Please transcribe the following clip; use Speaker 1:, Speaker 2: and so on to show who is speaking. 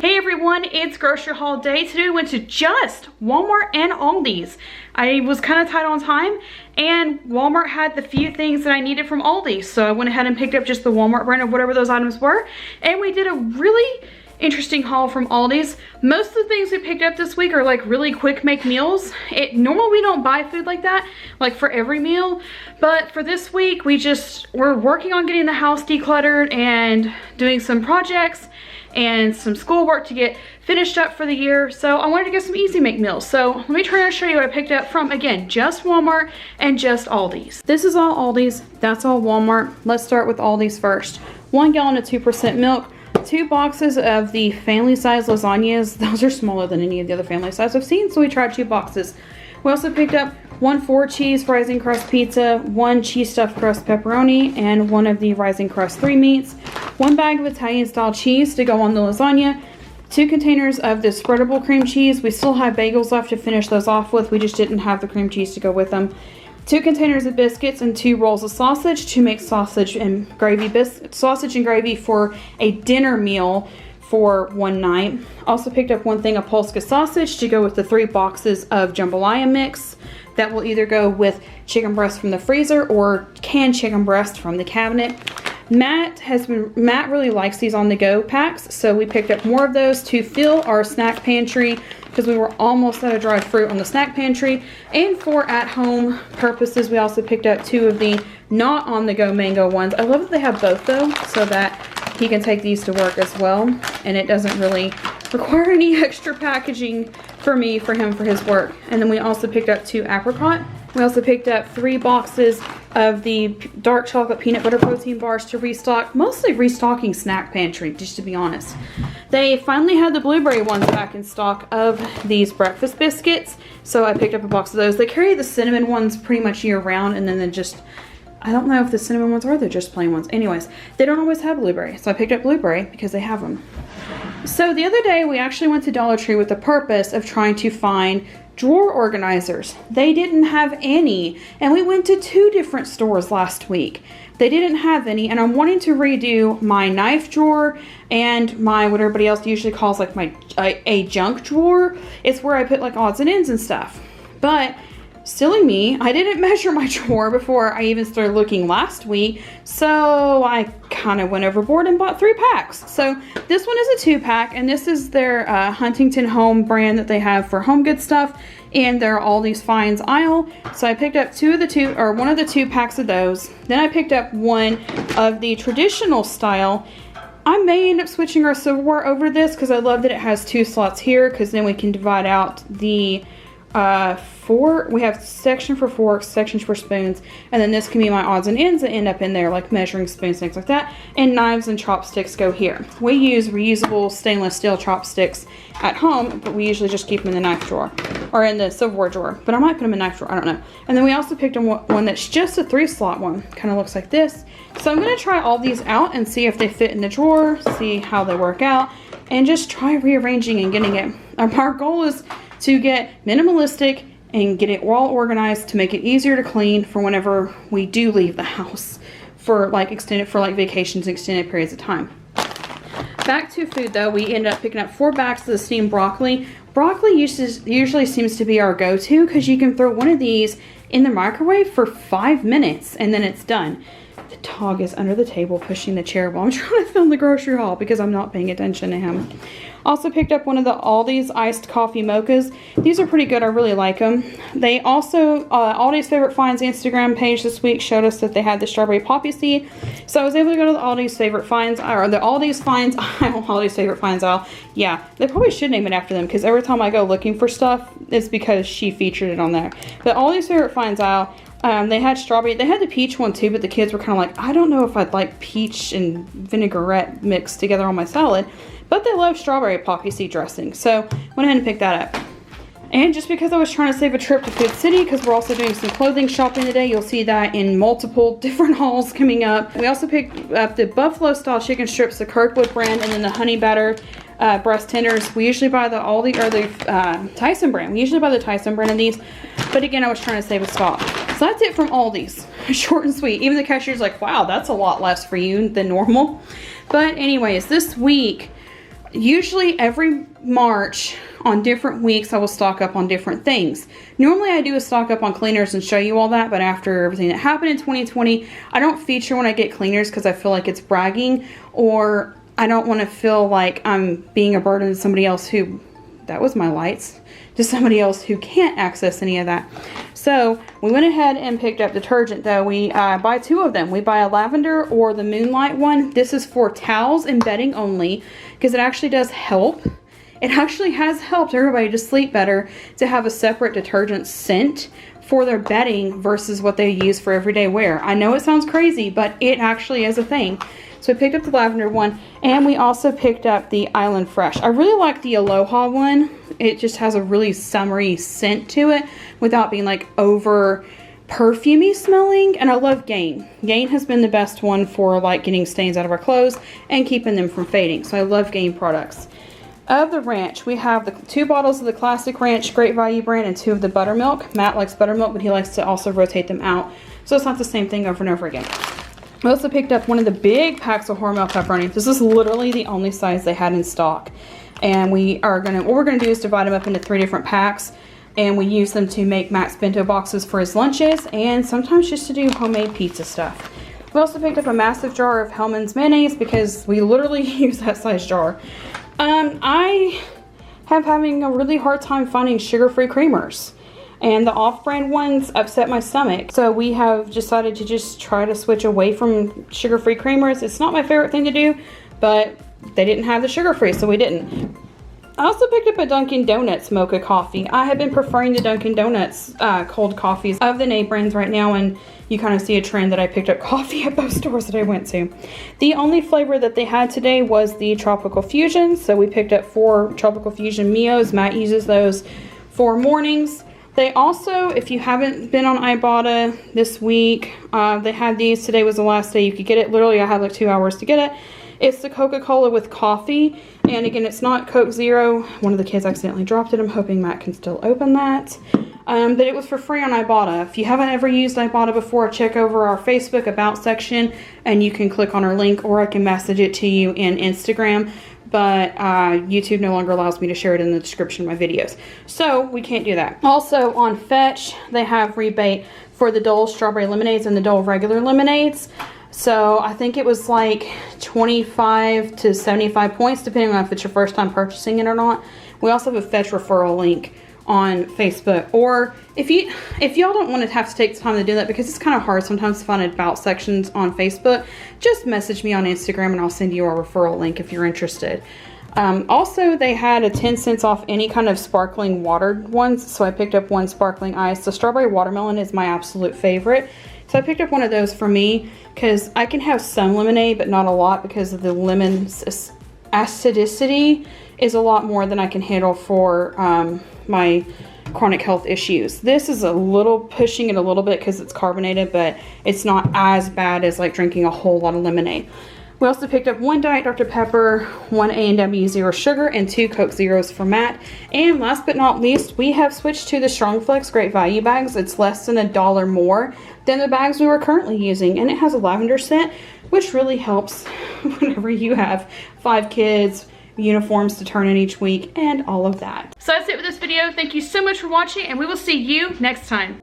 Speaker 1: Hey everyone, it's grocery haul day. Today we went to just Walmart and ALDI'S. I was kind of tight on time and Walmart had the few things that I needed from ALDI. So I went ahead and picked up just the Walmart brand of whatever those items were. And we did a really interesting haul from ALDI'S. Most of the things we picked up this week are like really quick make meals. Normally we don't buy food like that, like for every meal. But for this week, we're working on getting the house decluttered and doing some projects and some schoolwork to get finished up for the year. So I wanted to get some easy make meals. So let me try to show you what I picked up from, again, just Walmart and just ALDI'S. This is all ALDI'S, that's all Walmart. Let's start with ALDI'S first. 1 gallon of 2% milk, 2 boxes of the family size lasagnas. Those are smaller than any of the other family size I've seen, so we tried 2 boxes. We also picked up 1 4-cheese rising crust pizza, 1 cheese stuffed crust pepperoni, and 1 of the rising crust 3 meats, 1 bag of Italian style cheese to go on the lasagna, 2 containers of the spreadable cream cheese. We still have bagels left to finish those off with. We just didn't have the cream cheese to go with them. 2 containers of biscuits and 2 rolls of sausage to make sausage and gravy for a dinner meal for one night. Also picked up 1 thing of Polska sausage to go with the 3 boxes of jambalaya mix. That will either go with chicken breast from the freezer or canned chicken breast from the cabinet. Matt really likes these on the go packs, so we picked up more of those to fill our snack pantry because we were almost out of dried fruit on the snack pantry. And for at-home purposes, we also picked up 2 of the not on the go mango ones. I love that they have both though, so that he can take these to work as well, and it doesn't really require any extra packaging for him for his work. And then we also picked up 2 apricot. We also picked up 3 boxes of the dark chocolate peanut butter protein bars to restock, mostly restocking snack pantry, just to be honest. They finally had the blueberry ones back in stock of these breakfast biscuits, so I picked up a box of those. They carry the cinnamon ones pretty much year round, and then they just, I don't know if the cinnamon ones are, they're just plain ones. Anyways, they don't always have blueberry, so I picked up blueberry because they have them. So the other day we actually went to Dollar Tree with the purpose of trying to find drawer organizers. They didn't have any, and we went to 2 different stores last week. They didn't have any, and I'm wanting to redo my knife drawer and my, what everybody else usually calls like my a junk drawer. It's where I put like odds and ends and stuff. But silly me, I didn't measure my drawer before I even started looking last week, so I kind of went overboard and bought 3 packs. So this one is a 2-pack, and this is their Huntington Home brand that they have for home good stuff in their ALDI'S Finds aisle. So I picked up 1 of the 2 packs of those. Then I picked up 1 of the traditional style. I may end up switching our silverware over this because I love that it has 2 slots here, because then we can divide out the we have section for forks, sections for spoons, and then this can be my odds and ends that end up in there, like measuring spoons, things like that, and knives and chopsticks go here. We use reusable stainless steel chopsticks at home, but we usually just keep them in the knife drawer or in the silverware drawer, but I might put them in the knife drawer, I don't know. And then we also picked one that's just a 3-slot one, kind of looks like this. So I'm going to try all these out and see if they fit in the drawer, see how they work out, and just try rearranging and getting it. Our goal is to get minimalistic and get it well organized to make it easier to clean for whenever we do leave the house for like vacations and extended periods of time. Back to food though, we ended up picking up 4 bags of the steamed broccoli. Broccoli usually seems to be our go-to because you can throw one of these in the microwave for 5 minutes and then it's done. The dog is under the table pushing the chair while I'm trying to film the grocery haul because I'm not paying attention to him. Also picked up one of the ALDI'S iced coffee mochas. These are pretty good. I really like them. They also, ALDI'S Favorite Finds Instagram page this week showed us that they had the strawberry poppy seed. So I was able to go to the ALDI'S Favorite Finds, or the ALDI'S Finds aisle, ALDI'S Favorite Finds aisle. Yeah, they probably should name it after them because every time I go looking for stuff, it's because she featured it on there. But ALDI'S Favorite Finds aisle, they had strawberry. They had the peach one too, but the kids were kind of like, I don't know if I'd like peach and vinaigrette mixed together on my salad. But they love strawberry poppy seed dressing, so went ahead and picked that up. And just because I was trying to save a trip to Food City, because we're also doing some clothing shopping today, you'll see that in multiple different hauls coming up. We also picked up the buffalo style chicken strips, the Kirkwood brand, and then the honey batter breast tenders. We usually buy the Aldi or the Tyson brand. We usually buy the Tyson brand of these, but again, I was trying to save a stock. So that's it from ALDI'S. Short and sweet. Even the cashier's like, wow, that's a lot less for you than normal. But anyways, this week Usually every March on different weeks I will stock up on different things. Normally I do a stock up on cleaners and show you all that, but after everything that happened in 2020, I don't feature when I get cleaners because I feel like it's bragging, or I don't want to feel like I'm being a burden to somebody else who, that was my lights, to somebody else who can't access any of that. So we went ahead and picked up detergent though. We buy 2 of them. We buy a lavender or the moonlight one. This is for towels and bedding only, because it actually does help. It actually has helped everybody to sleep better to have a separate detergent scent for their bedding versus what they use for everyday wear. I know it sounds crazy, but it actually is a thing. So we picked up the lavender one, and we also picked up the Island Fresh. I really like the Aloha one. It just has a really summery scent to it without being like over perfumey smelling. And I love Gain. Gain has been the best one for like getting stains out of our clothes and keeping them from fading. So I love Gain products. Of the ranch, we have the 2 bottles of the classic ranch Great Value brand and 2 of the buttermilk. Matt likes buttermilk, but he likes to also rotate them out, so it's not the same thing over and over again. I also picked up one of the big packs of Hormel Pepperoni. This is literally the only size they had in stock. And what we're gonna do is divide them up into 3 different packs, and we use them to make Matt's bento boxes for his lunches, and sometimes just to do homemade pizza stuff. We also picked up a massive jar of Hellmann's mayonnaise because we literally use that size jar. I have having a really hard time finding sugar-free creamers, and the off-brand ones upset my stomach. So we have decided to just try to switch away from sugar-free creamers. It's not my favorite thing to do, but they didn't have the sugar-free, so we didn't. I also picked up a Dunkin Donuts mocha coffee. I have been preferring the Dunkin Donuts cold coffees of the name brands right now, and you kind of see a trend that I picked up coffee at both stores that I went to. The only flavor that they had today was the Tropical Fusion, so we picked up 4 Tropical Fusion Mios. Matt uses those for mornings. They also, if you haven't been on Ibotta this week, they had these. Today was the last day you could get it. Literally, I had like 2 hours to get it. It's the Coca-Cola with coffee, and again, it's not Coke Zero. One of the kids accidentally dropped it. I'm hoping Matt can still open that. But it was for free on Ibotta. If you haven't ever used Ibotta before, check over our Facebook About section, and you can click on our link, or I can message it to you in Instagram. But YouTube no longer allows me to share it in the description of my videos, so we can't do that. Also on Fetch, they have rebate for the Dole Strawberry Lemonades and the Dole Regular Lemonades. So I think it was like 25 to 75 points, depending on if it's your first time purchasing it or not. We also have a Fetch referral link on Facebook, or if y'all don't want to have to take the time to do that, because it's kind of hard sometimes to find About sections on Facebook, just message me on Instagram and I'll send you a referral link if you're interested. Also, they had a 10 cents off any kind of sparkling watered ones, so I picked up 1 sparkling ice. The strawberry watermelon is my absolute favorite, so I picked up one of those for me because I can have some lemonade but not a lot, because of the lemon's acidity is a lot more than I can handle for my chronic health issues. This is a little pushing it a little bit because it's carbonated, but it's not as bad as like drinking a whole lot of lemonade. We also picked up 1 Diet Dr. Pepper, 1 A&W Zero Sugar, and 2 Coke Zeros for Matt. And last but not least, we have switched to the Strong Flex Great Value bags. It's less than $1 more than the bags we were currently using, and it has a lavender scent, which really helps whenever you have 5 kids, uniforms to turn in each week, and all of that. So that's it for this video. Thank you so much for watching, and we will see you next time.